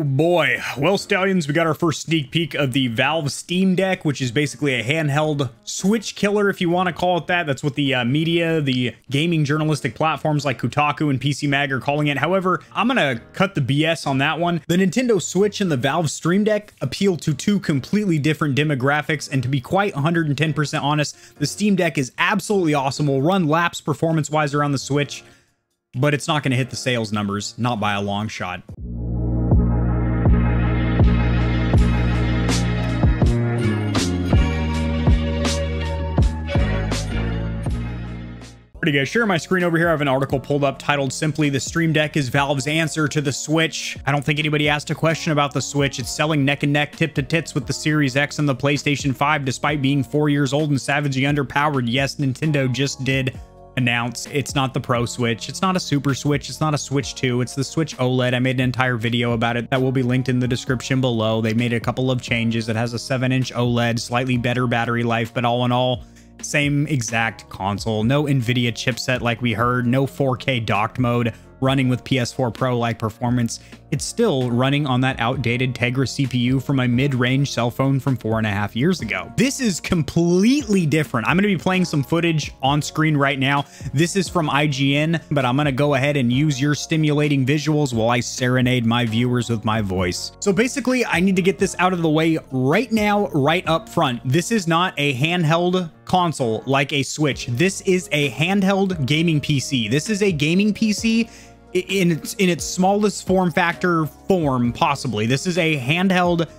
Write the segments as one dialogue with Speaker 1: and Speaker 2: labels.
Speaker 1: Oh boy. Well, Stallions, we got our first sneak peek of the Valve Steam Deck, which is basically a handheld Switch killer, if you want to call it that. That's what the media, the gaming journalistic platforms like Kotaku and PC Mag are calling it. However, I'm going to cut the BS on that one. The Nintendo Switch and the Valve Steam Deck appeal to two completely different demographics, and to be quite 110% honest, the Steam Deck is absolutely awesome. Will run laps performance-wise around the Switch, but it's not going to hit the sales numbers, not by a long shot. Alrighty guys, share my screen over here. I have an article pulled up titled simply "The Steam Deck is Valve's answer to the Switch." I don't think anybody asked a question about the Switch. It's selling neck and neck, tip to tits with the Series X and the PlayStation 5 despite being 4 years old and savagely underpowered. Yes, Nintendo just did announce it's not the Pro Switch. It's not a Super Switch. It's not a Switch 2. It's the Switch OLED. I made an entire video about it that will be linked in the description below. They made a couple of changes. It has a 7-inch OLED, slightly better battery life, but all in all, same exact console. No NVIDIA chipset like we heard, no 4K docked mode, running with PS4 Pro-like performance. It's still running on that outdated Tegra CPU from a mid-range cell phone from 4.5 years ago. This is completely different. I'm going to be playing some footage on screen right now. This is from IGN, but I'm going to go ahead and use your stimulating visuals while I serenade my viewers with my voice. So basically, I need to get this out of the way right now, right up front. This is not a handheld console like a Switch. This is a handheld gaming PC. This is a gaming PC in its smallest form factor possibly. This is a handheld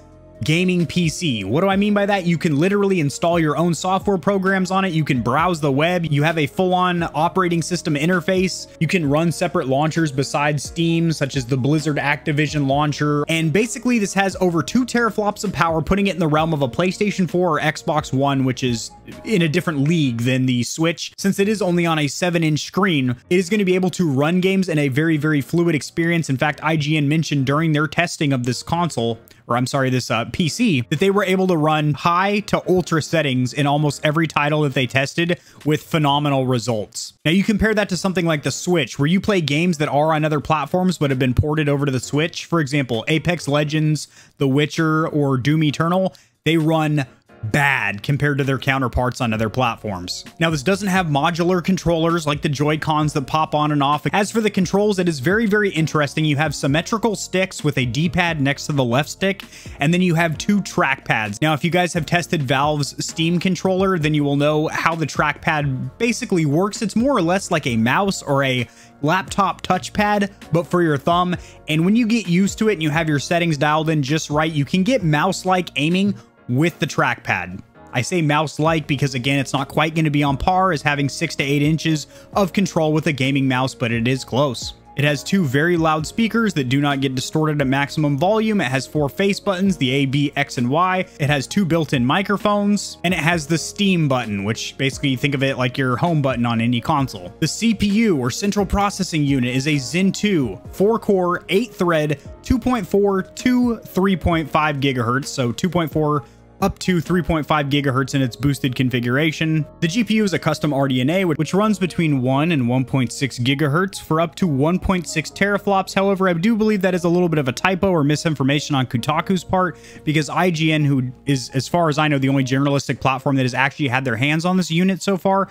Speaker 1: gaming PC. What do I mean by that? You can literally install your own software programs on it. You can browse the web. You have a full-on operating system interface. You can run separate launchers besides Steam, such as the Blizzard Activision launcher. And basically, this has over 2 teraflops of power, putting it in the realm of a PlayStation 4 or Xbox One, which is in a different league than the Switch. Since it is only on a 7-inch screen, it is going to be able to run games in a very, very fluid experience. In fact, IGN mentioned during their testing of this console, or I'm sorry, this PC, that they were able to run high to ultra settings in almost every title that they tested with phenomenal results. Now you compare that to something like the Switch, where you play games that are on other platforms but have been ported over to the Switch. For example, Apex Legends, The Witcher, or Doom Eternal, they run bad compared to their counterparts on other platforms. Now, this doesn't have modular controllers like the Joy-Cons that pop on and off. As for the controls, it is very, very interesting. You have symmetrical sticks with a D-pad next to the left stick, and then you have 2 trackpads. Now, if you guys have tested Valve's Steam controller, then you will know how the trackpad basically works. It's more or less like a mouse or a laptop touchpad, but for your thumb. And when you get used to it and you have your settings dialed in just right, you can get mouse-like aiming with the trackpad. I say mouse-like because, again, it's not quite going to be on par as having 6 to 8 inches of control with a gaming mouse, but it is close. It has 2 very loud speakers that do not get distorted at maximum volume. It has 4 face buttons, the A, B, X, and Y. It has 2 built-in microphones, and it has the Steam button, which basically you think of it like your home button on any console. The CPU, or central processing unit, is a Zen 2, 4-core, 8-thread, 2.4 to 3.5 gigahertz, so 2.4 up to 3.5 gigahertz in its boosted configuration. The GPU is a custom RDNA, which runs between 1 and 1.6 gigahertz for up to 1.6 teraflops. However, I do believe that is a little bit of a typo or misinformation on Kotaku's part, because IGN, who is, as far as I know, the only journalistic platform that has actually had their hands on this unit so far,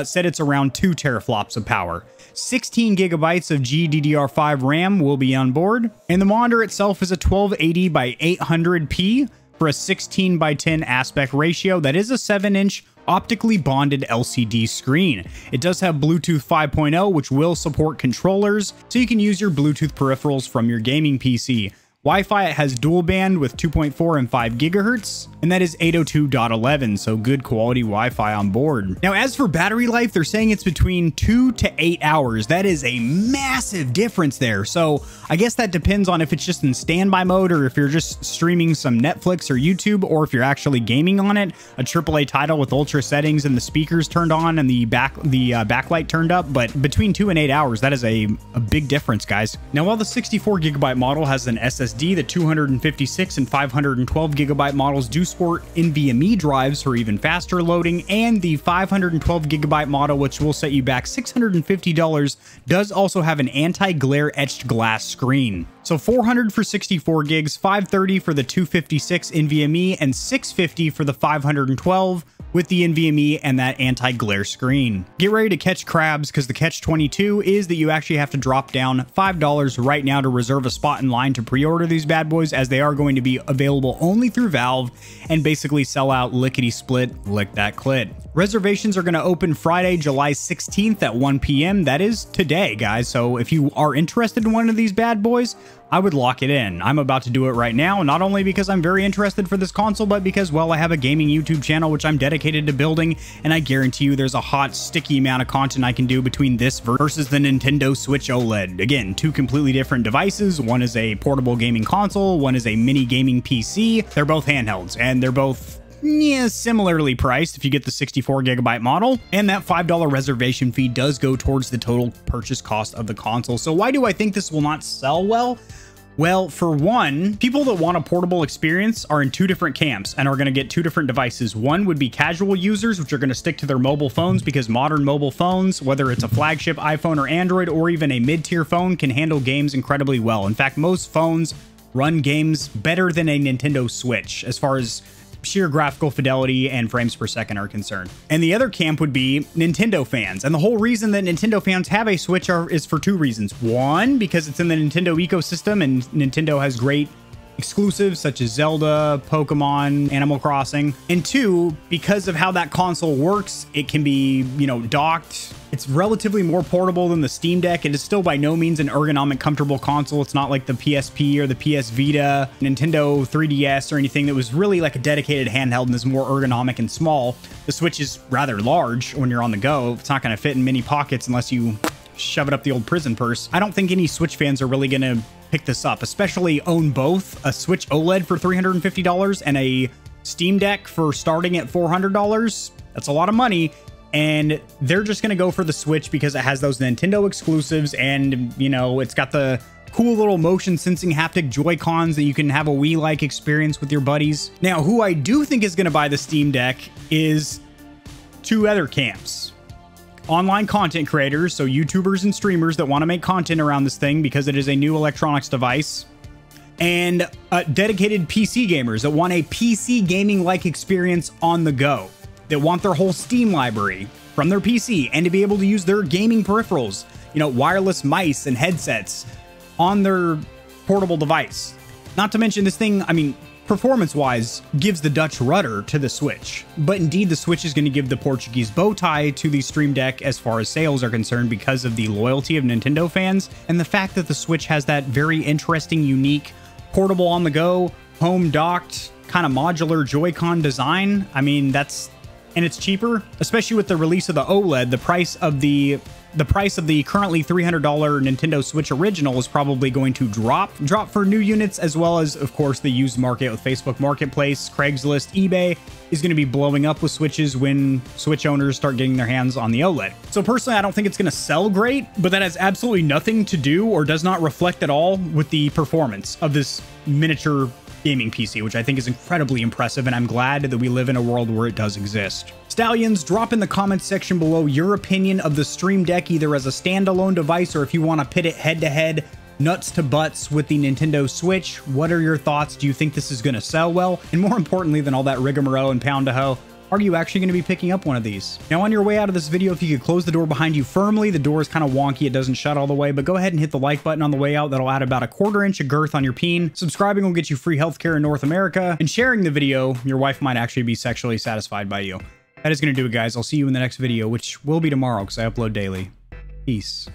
Speaker 1: said it's around 2 teraflops of power. 16 gigabytes of GDDR5 RAM will be on board, and the monitor itself is a 1280 by 800p, for a 16 by 10 aspect ratio. That is a 7-inch optically bonded LCD screen. It does have Bluetooth 5.0, which will support controllers, so you can use your Bluetooth peripherals from your gaming PC. Wi-Fi, it has dual band with 2.4 and 5 gigahertz, and that is 802.11, so good quality Wi-Fi on board. Now, as for battery life, they're saying it's between 2 to 8 hours. That is a massive difference there. So I guess that depends on if it's just in standby mode, or if you're just streaming some Netflix or YouTube, or if you're actually gaming on it, a AAA title with ultra settings and the speakers turned on and the backlight turned up. But between 2 and 8 hours, that is a big difference, guys. Now, while the 64 gigabyte model has an SSD SSD. The 256 and 512 gigabyte models do sport NVMe drives for even faster loading, and the 512 gigabyte model, which will set you back $650, does also have an anti-glare etched glass screen. So $400 for 64 gigs, $530 for the 256 NVMe, and $650 for the 512 with the NVMe and that anti-glare screen. Get ready to catch crabs, because the catch-22 is that you actually have to drop down $5 right now to reserve a spot in line to pre-order these bad boys, as they are going to be available only through Valve and basically sell out lickety-split, lick that clit. Reservations are going to open Friday, July 16th at 1 p.m. That is today, guys. So if you are interested in one of these bad boys, I would lock it in. I'm about to do it right now, not only because I'm very interested for this console, but because, well, I have a gaming YouTube channel which I'm dedicated to building, and I guarantee you there's a hot, sticky amount of content I can do between this versus the Nintendo Switch OLED. Again, two completely different devices. One is a portable gaming console, one is a mini gaming PC. They're both handhelds, and they're both similarly priced if you get the 64 gigabyte model, and that $5 reservation fee does go towards the total purchase cost of the console. So why do I think this will not sell well? Well, for one, people that want a portable experience are in two different camps and are going to get two different devices. One would be casual users, which are going to stick to their mobile phones, because modern mobile phones, whether it's a flagship iPhone or Android or even a mid-tier phone, can handle games incredibly well. In fact, most phones run games better than a Nintendo Switch as far as sheer graphical fidelity and frames per second are concerned. And the other camp would be Nintendo fans. And the whole reason that Nintendo fans have a Switch is for two reasons. One, because it's in the Nintendo ecosystem and Nintendo has great exclusives such as Zelda, Pokemon, Animal Crossing. And two, because of how that console works, it can be, docked. It's relatively more portable than the Steam Deck. It is still by no means an ergonomic, comfortable console. It's not like the PSP or the PS Vita, Nintendo 3DS, or anything that was really like a dedicated handheld and is more ergonomic and small. The Switch is rather large when you're on the go. It's not going to fit in many pockets unless you shove it up the old prison purse. I don't think any Switch fans are really going to pick this up, especially own both a Switch OLED for $350 and a Steam Deck for starting at $400. That's a lot of money. And they're just going to go for the Switch because it has those Nintendo exclusives, and, it's got the cool little motion sensing haptic Joy-Cons that you can have a Wii-like experience with your buddies. Now, who I do think is going to buy the Steam Deck is two other camps. Online content creators, so YouTubers and streamers that want to make content around this thing because it is a new electronics device, and dedicated PC gamers that want a PC gaming-like experience on the go, that want their whole Steam library from their PC and to be able to use their gaming peripherals, wireless mice and headsets on their portable device. Not to mention this thing, performance-wise, gives the Dutch rudder to the Switch. But indeed, the Switch is going to give the Portuguese bow tie to the Stream Deck as far as sales are concerned, because of the loyalty of Nintendo fans and the fact that the Switch has that very interesting, unique, portable on the go, home docked, kind of modular Joy-Con design. And it's cheaper, especially with the release of the OLED. The price of the currently $300 Nintendo Switch original is probably going to drop for new units, as well as, of course, the used market with Facebook Marketplace, Craigslist, eBay is going to be blowing up with Switches when Switch owners start getting their hands on the OLED. So personally, I don't think it's going to sell great, but that has absolutely nothing to do or does not reflect at all with the performance of this miniature gaming PC, which I think is incredibly impressive, and I'm glad that we live in a world where it does exist. Stallions, drop in the comments section below your opinion of the Stream Deck, either as a standalone device or if you want to pit it head-to-head, nuts to butts with the Nintendo Switch. What are your thoughts? Do you think this is going to sell well? And more importantly than all that rigmarole and pound-to-hoe, are you actually going to be picking up one of these? Now, on your way out of this video, if you could close the door behind you firmly. The door is kind of wonky. It doesn't shut all the way, but go ahead and hit the like button on the way out. That'll add about a 1/4 inch of girth on your peen. Subscribing will get you free healthcare in North America. And sharing the video, your wife might actually be sexually satisfied by you. That is going to do it, guys. I'll see you in the next video, which will be tomorrow because I upload daily. Peace.